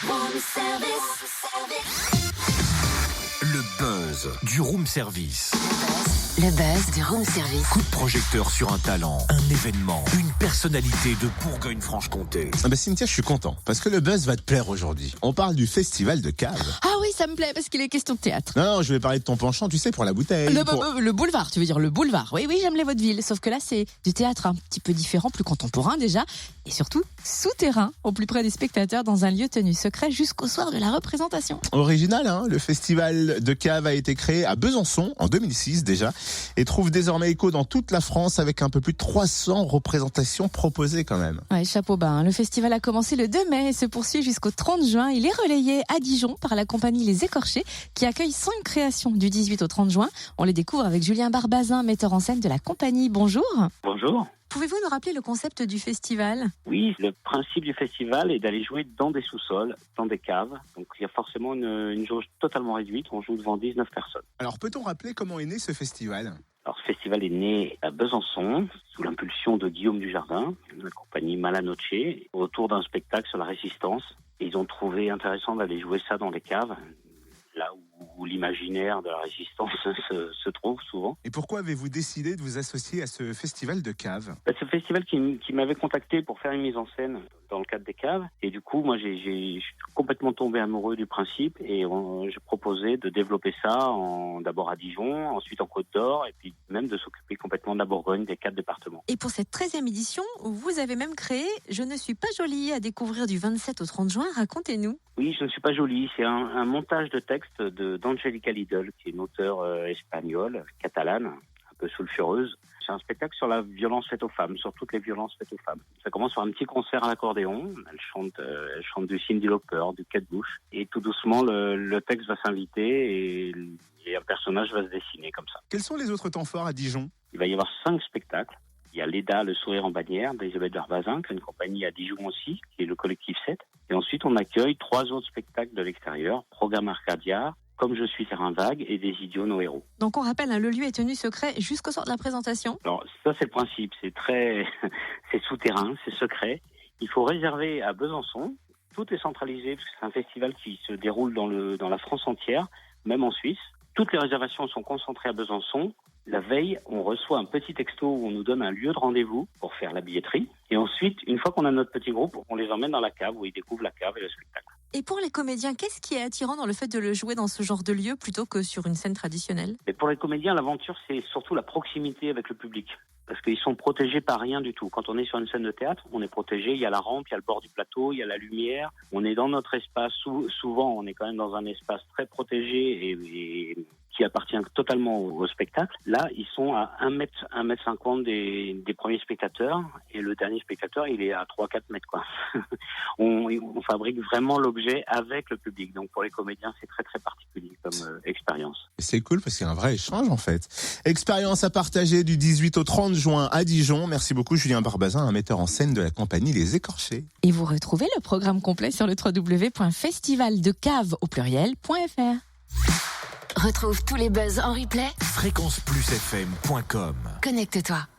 Room service. Le buzz du room service. Le buzz du room service. Coup de projecteur sur un talent, un événement, une personnalité de Bourgogne-Franche-Comté. Cynthia, je suis content parce que le buzz va te plaire aujourd'hui. On parle du festival de Cave. Ah oui, ça me plaît parce qu'il est question de théâtre. Non, je vais parler de ton penchant, tu sais, pour la bouteille. Le boulevard, tu veux dire le boulevard. Oui, j'aime les vaudevilles. Sauf que là, c'est du théâtre un petit peu différent, plus contemporain déjà. Et surtout, souterrain, au plus près des spectateurs, dans un lieu tenu secret jusqu'au soir de la représentation. Original, hein. Le festival de Cave a été créé à Besançon en 2006 déjà et trouve désormais écho dans toute la France avec un peu plus de 300 représentations proposées quand même. Ouais, chapeau bas. Le festival a commencé le 2 mai et se poursuit jusqu'au 30 juin. Il est relayé à Dijon par la compagnie Les Écorchés qui accueille 5 créations du 18 au 30 juin. On les découvre avec Julien Barbazin, metteur en scène de la compagnie. Bonjour. Bonjour. Pouvez-vous nous rappeler le concept du festival ? Oui, le principe du festival est d'aller jouer dans des sous-sols, dans des caves. Donc il y a forcément une jauge totalement réduite. On joue devant 19 personnes. Alors peut-on rappeler comment est né ce festival ? Alors ce festival est né à Besançon, sous l'impulsion de Guillaume Dujardin, de la compagnie Malanoche, autour d'un spectacle sur la résistance. Et ils ont trouvé intéressant d'aller jouer ça dans les caves, là où l'imaginaire de la résistance se trouve souvent. Et pourquoi avez-vous décidé de vous associer à ce festival de Cave ? C'est un festival qui m'avait contacté pour faire une mise en scène dans le cadre des caves. Et du coup, moi, je suis complètement tombé amoureux du principe et j'ai proposé de développer ça d'abord à Dijon, ensuite en Côte d'Or et puis même de s'occuper complètement de la Bourgogne, des 4 départements. Et pour cette 13e édition, vous avez même créé « Je ne suis pas jolie » à découvrir du 27 au 30 juin. Racontez-nous. Oui, je ne suis pas jolie. C'est un montage de texte d'Angelica Lidl, qui est une auteure espagnole, catalane, un peu sulfureuse. C'est un spectacle sur la violence faite aux femmes, sur toutes les violences faites aux femmes. Ça commence par un petit concert à l'accordéon. Elle chante du Cyndi Lauper, du Kate Bush. Et tout doucement, le texte va s'inviter et un personnage va se dessiner comme ça. Quels sont les autres temps forts à Dijon ? Il va y avoir 5 spectacles. Il y a l'EDA, le sourire en bannière, d'Elisabeth Barbazin, qui est une compagnie à Dijon aussi, qui est le collectif 7. Et ensuite, on accueille 3 autres spectacles de l'extérieur, Programme Arcadia, Comme je suis terrain vague et Des idiots nos héros. Donc on rappelle, le lieu est tenu secret jusqu'au soir de la présentation. Alors ça, c'est le principe, c'est souterrain, c'est secret. Il faut réserver à Besançon. Tout est centralisé, parce que c'est un festival qui se déroule dans la France entière, même en Suisse. Toutes les réservations sont concentrées à Besançon. La veille, on reçoit un petit texto où on nous donne un lieu de rendez-vous pour faire la billetterie. Et ensuite, une fois qu'on a notre petit groupe, on les emmène dans la cave où ils découvrent la cave et le spectacle. Et pour les comédiens, qu'est-ce qui est attirant dans le fait de le jouer dans ce genre de lieu plutôt que sur une scène traditionnelle ? Et pour les comédiens, l'aventure, c'est surtout la proximité avec le public. Parce qu'ils sont protégés par rien du tout. Quand on est sur une scène de théâtre, on est protégé. Il y a la rampe, il y a le bord du plateau, il y a la lumière. On est dans notre espace. Souvent, on est quand même dans un espace très protégé et qui appartient totalement au spectacle. Là, ils sont à 1m50 des premiers spectateurs et le dernier spectateur, il est à 3-4 mètres, quoi. On fabrique vraiment l'objet avec le public. Donc, pour les comédiens, c'est très, très particulier comme expérience. C'est cool parce qu'il y a un vrai échange, en fait. Expérience à partager du 18 au 30 juin à Dijon. Merci beaucoup, Julien Barbazin, un metteur en scène de la compagnie Les Écorchés. Et vous retrouvez le programme complet sur le www.festivaldecave au pluriel.fr. Retrouve tous les buzz en replay. fréquenceplusfm.com. Connecte-toi.